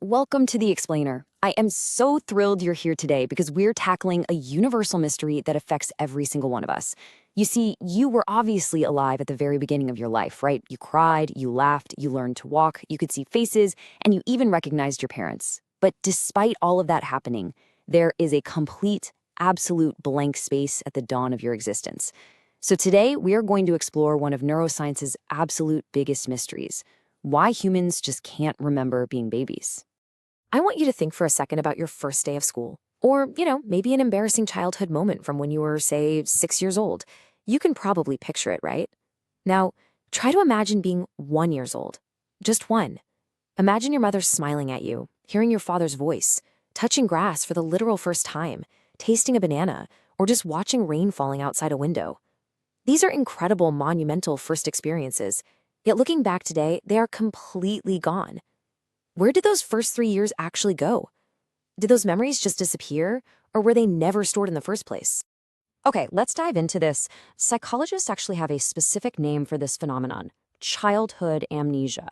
Welcome to The Explainer. I am so thrilled you're here today because we're tackling a universal mystery that affects every single one of us. You see, you were obviously alive at the very beginning of your life, right? You cried, you laughed, you learned to walk, you could see faces, and you even recognized your parents. But despite all of that happening, there is a complete, absolute blank space at the dawn of your existence. So today, we are going to explore one of neuroscience's absolute biggest mysteries: why humans just can't remember being babies. I want you to think for a second about your first day of school. Or, maybe an embarrassing childhood moment from when you were, say, 6 years old. You can probably picture it, right? Now, try to imagine being 1 years old. Just one. Imagine your mother smiling at you, hearing your father's voice, touching grass for the literal first time, tasting a banana, or just watching rain falling outside a window. These are incredible, monumental first experiences. Yet looking back today, they are completely gone. Where did those first 3 years actually go? Did those memories just disappear, or were they never stored in the first place? Okay, let's dive into this. Psychologists actually have a specific name for this phenomenon: childhood amnesia.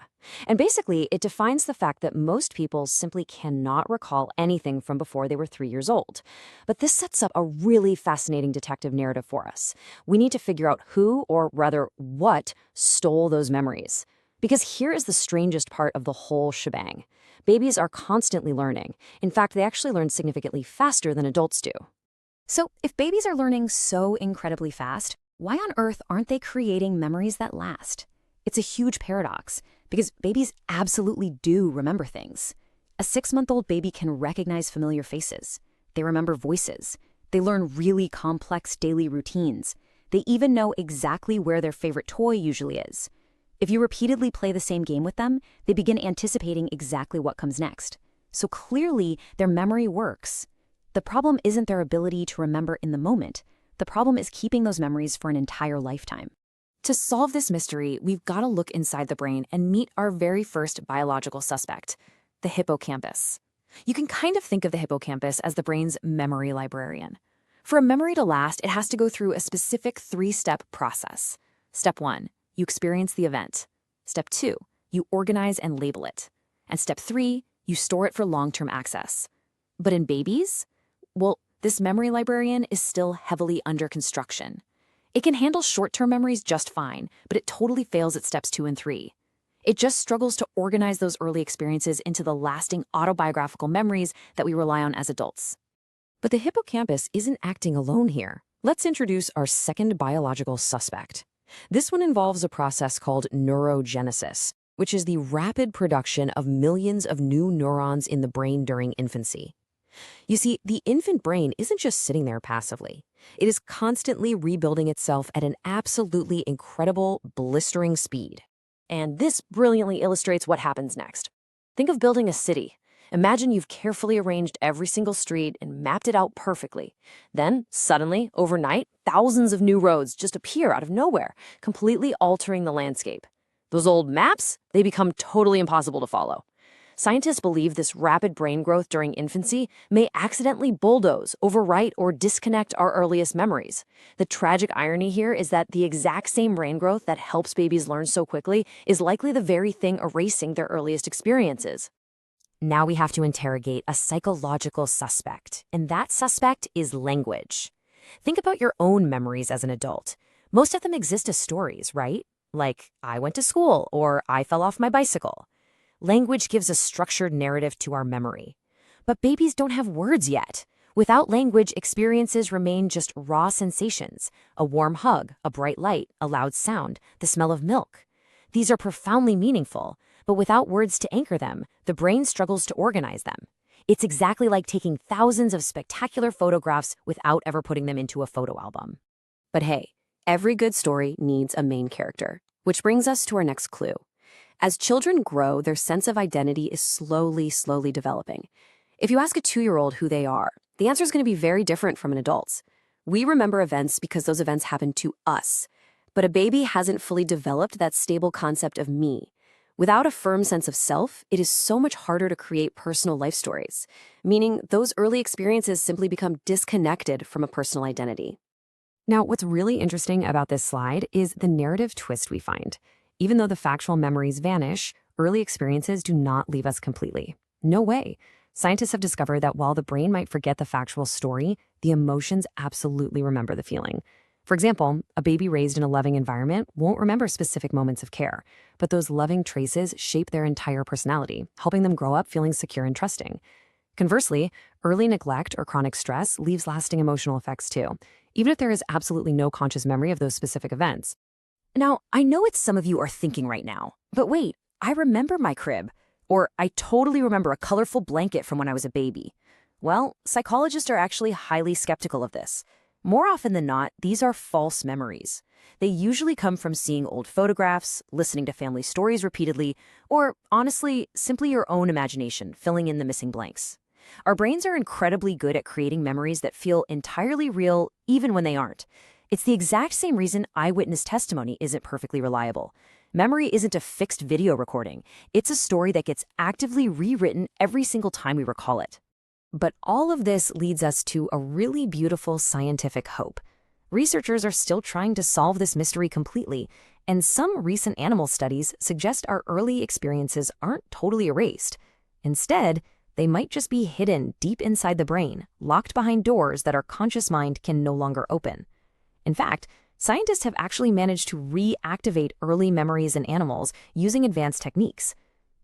And basically, it defines the fact that most people simply cannot recall anything from before they were 3 years old. But this sets up a really fascinating detective narrative for us. We need to figure out who, or rather what, stole those memories. Because here is the strangest part of the whole shebang. Babies are constantly learning. In fact, they actually learn significantly faster than adults do. So, if babies are learning so incredibly fast, why on earth aren't they creating memories that last? It's a huge paradox, because babies absolutely do remember things. A 6-month-old baby can recognize familiar faces. They remember voices. They learn really complex daily routines. They even know exactly where their favorite toy usually is. If you repeatedly play the same game with them, they begin anticipating exactly what comes next. So clearly, their memory works. The problem isn't their ability to remember in the moment. The problem is keeping those memories for an entire lifetime. To solve this mystery, we've got to look inside the brain and meet our very first biological suspect: the hippocampus. You can kind of think of the hippocampus as the brain's memory librarian. For a memory to last, it has to go through a specific 3-step process. Step 1, you experience the event. Step 2, you organize and label it. And step 3, you store it for long-term access. But in babies, well, this memory librarian is still heavily under construction. It can handle short-term memories just fine, but it totally fails at steps 2 and 3. It just struggles to organize those early experiences into the lasting autobiographical memories that we rely on as adults. But the hippocampus isn't acting alone here. Let's introduce our second biological suspect. This one involves a process called neurogenesis, which is the rapid production of millions of new neurons in the brain during infancy. You see, the infant brain isn't just sitting there passively. It is constantly rebuilding itself at an absolutely incredible, blistering speed. And this brilliantly illustrates what happens next. Think of building a city. Imagine you've carefully arranged every single street and mapped it out perfectly. Then, suddenly, overnight, thousands of new roads just appear out of nowhere, completely altering the landscape. Those old maps, they become totally impossible to follow. Scientists believe this rapid brain growth during infancy may accidentally bulldoze, overwrite, or disconnect our earliest memories. The tragic irony here is that the exact same brain growth that helps babies learn so quickly is likely the very thing erasing their earliest experiences. Now we have to interrogate a psychological suspect, and that suspect is language. Think about your own memories as an adult. Most of them exist as stories, right? Like, I went to school, or I fell off my bicycle. Language gives a structured narrative to our memory. But babies don't have words yet. Without language, experiences remain just raw sensations: a warm hug, a bright light, a loud sound, the smell of milk. These are profoundly meaningful, but without words to anchor them, the brain struggles to organize them. It's exactly like taking thousands of spectacular photographs without ever putting them into a photo album. But hey, every good story needs a main character, which brings us to our next clue. As children grow, their sense of identity is slowly developing. If you ask a 2-year-old who they are, the answer is going to be very different from an adult's. We remember events because those events happen to us. But a baby hasn't fully developed that stable concept of me. Without a firm sense of self, it is so much harder to create personal life stories, meaning those early experiences simply become disconnected from a personal identity. Now, what's really interesting about this slide is the narrative twist we find. Even though the factual memories vanish, early experiences do not leave us completely. No way. Scientists have discovered that while the brain might forget the factual story, the emotions absolutely remember the feeling. For example, a baby raised in a loving environment won't remember specific moments of care, but those loving traces shape their entire personality, helping them grow up feeling secure and trusting. Conversely, early neglect or chronic stress leaves lasting emotional effects too, even if there is absolutely no conscious memory of those specific events. Now, I know what some of you are thinking right now, but wait, I remember my crib. Or I totally remember a colorful blanket from when I was a baby. Well, psychologists are actually highly skeptical of this. More often than not, these are false memories. They usually come from seeing old photographs, listening to family stories repeatedly, or honestly, simply your own imagination filling in the missing blanks. Our brains are incredibly good at creating memories that feel entirely real, even when they aren't. It's the exact same reason eyewitness testimony isn't perfectly reliable. Memory isn't a fixed video recording. It's a story that gets actively rewritten every single time we recall it. But all of this leads us to a really beautiful scientific hope. Researchers are still trying to solve this mystery completely, and some recent animal studies suggest our early experiences aren't totally erased. Instead, they might just be hidden deep inside the brain, locked behind doors that our conscious mind can no longer open. In fact, scientists have actually managed to reactivate early memories in animals using advanced techniques.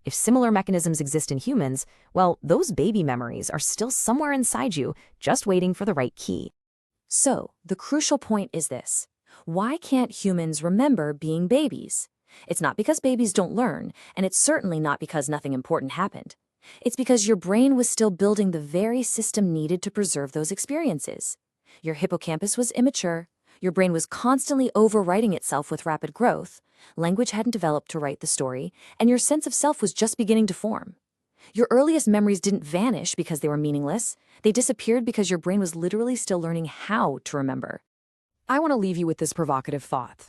If similar mechanisms exist in humans, well, those baby memories are still somewhere inside you, just waiting for the right key. So, the crucial point is this. Why can't humans remember being babies? It's not because babies don't learn, and it's certainly not because nothing important happened. It's because your brain was still building the very system needed to preserve those experiences. Your hippocampus was immature. Your brain was constantly overwriting itself with rapid growth, language hadn't developed to write the story, and your sense of self was just beginning to form. Your earliest memories didn't vanish because they were meaningless. They disappeared because your brain was literally still learning how to remember. I want to leave you with this provocative thought.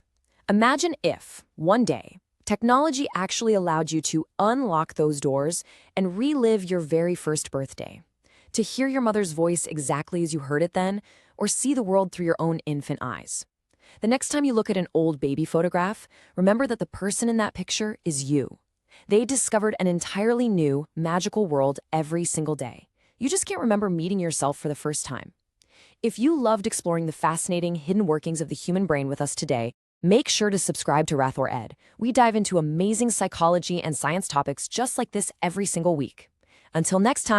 Imagine if, one day, technology actually allowed you to unlock those doors and relive your very first birthday. To hear your mother's voice exactly as you heard it then, or see the world through your own infant eyes. The next time you look at an old baby photograph, remember that the person in that picture is you. They discovered an entirely new, magical world every single day. You just can't remember meeting yourself for the first time. If you loved exploring the fascinating hidden workings of the human brain with us today, make sure to subscribe to Rathor Ed. We dive into amazing psychology and science topics just like this every single week. Until next time.